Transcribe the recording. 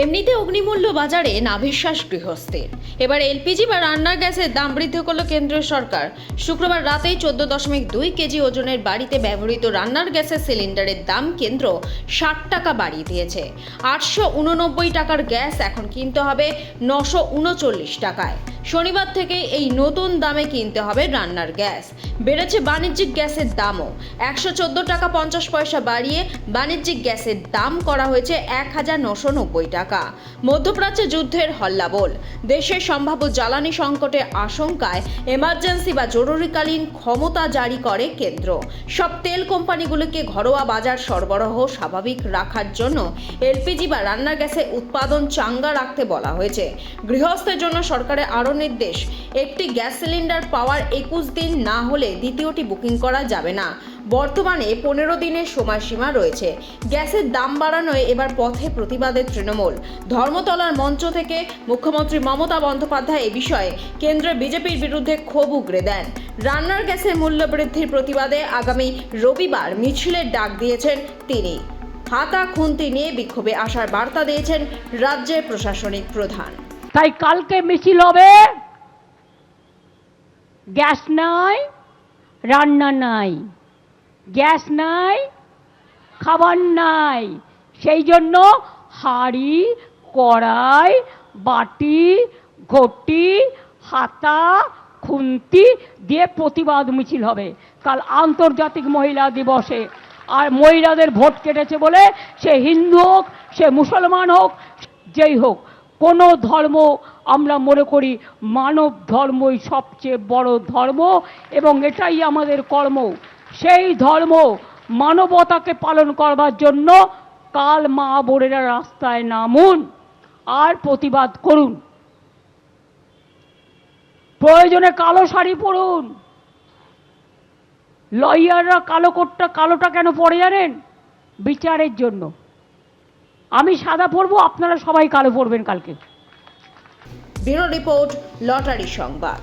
এমনিতে অগ্নিমূল্য বাজারে নাভিশ্বাস গৃহস্থের। এবার এলপিজি বা রান্নার গ্যাসের দাম বৃদ্ধি করল কেন্দ্রীয় সরকার। শুক্রবার রাতেই 14.2 কেজি ওজনের বাড়িতে ব্যবহৃত রান্নার গ্যাসের সিলিন্ডারের দাম কেন্দ্র 60 টাকা বাড়িয়ে দিয়েছে। 889 টাকার গ্যাস এখন কিনতে হবে 939 টাকায়। শনিবার থেকে এই নতুন দামে কিনতে হবে রান্নার গ্যাস। বেড়েছে বাণিজ্যিক গ্যাসের দামও। 114 টাকা 50 পয়সা বাড়িয়ে বাণিজ্যিক গ্যাসের দাম করা হয়েছে 1990 টাকা। মধ্যপ্রাচ্যে যুদ্ধের হল্লাবোল। দেশের সম্ভাব্য জ্বালানি সংকটের আশঙ্কায় এমার্জেন্সি বা জরুরিকালীন ক্ষমতা জারি করে কেন্দ্র। সব তেল কোম্পানিগুলোকে ঘরোয়া বাজার সরবরাহ স্বাভাবিক রাখার জন্য এলপিজি বা রান্নার গ্যাসের উৎপাদন চাঙ্গা রাখতে বলা হয়েছে। গৃহস্থের জন্য সরকারের আরও নির্দেশ, একটি গ্যাস সিলিন্ডার পাওয়ার 21 দিন না হলে দ্বিতীয়টি বুকিং করা যাবে না। বর্তমানে 15 দিনের সময়সীমা রয়েছে। গ্যাসের দাম বাড়ানোয় এবার পথে প্রতিবাদের তৃণমূল। ধর্মতলার মঞ্চ থেকে মুখ্যমন্ত্রী মমতা বন্দ্যোপাধ্যায় এ বিষয়ে কেন্দ্রের বিজেপির বিরুদ্ধে ক্ষোভ উগরে দেন। রান্নার গ্যাসের মূল্য বৃদ্ধির প্রতিবাদে আগামী রবিবার মিছিলের ডাক দিয়েছেন তিনি। হাতা খুন্তি নিয়ে বিক্ষোভে আসার বার্তা দিয়েছেন রাজ্যের প্রশাসনিক প্রধান। তাই কালকে মিছিল হবে, গ্যাস নাই, রান্না নাই, গ্যাস নাই, খাবার নাই। সেই জন্য হাঁড়ি, কড়াই, বাটি, ঘটি, হাতা, খুন্তি দিয়ে প্রতিবাদ মিছিল হবে কাল আন্তর্জাতিক মহিলা দিবসে। আর মহিলাদের ভোট কেটেছে বলে সে হিন্দু হোক, সে মুসলমান হোক, যেই হোক, কোনো ধর্ম, আমরা মনে করি মানব ধর্মই সবচেয়ে বড় ধর্ম এবং এটাই আমাদের কর্ম। সেই ধর্ম মানবতাকে পালন করবার জন্য কাল মা বোনেরা রাস্তায় নামুন আর প্রতিবাদ করুন। প্রয়োজনে কালো শাড়ি পরুন। লয়াররা কালোটা কেন পরে জানেন? বিচারের জন্য। আমি সাদা পরবো, আপনারা সবাই কালো পরবেন কালকে। ব্যুরো রিপোর্ট, লটারি সংবাদ।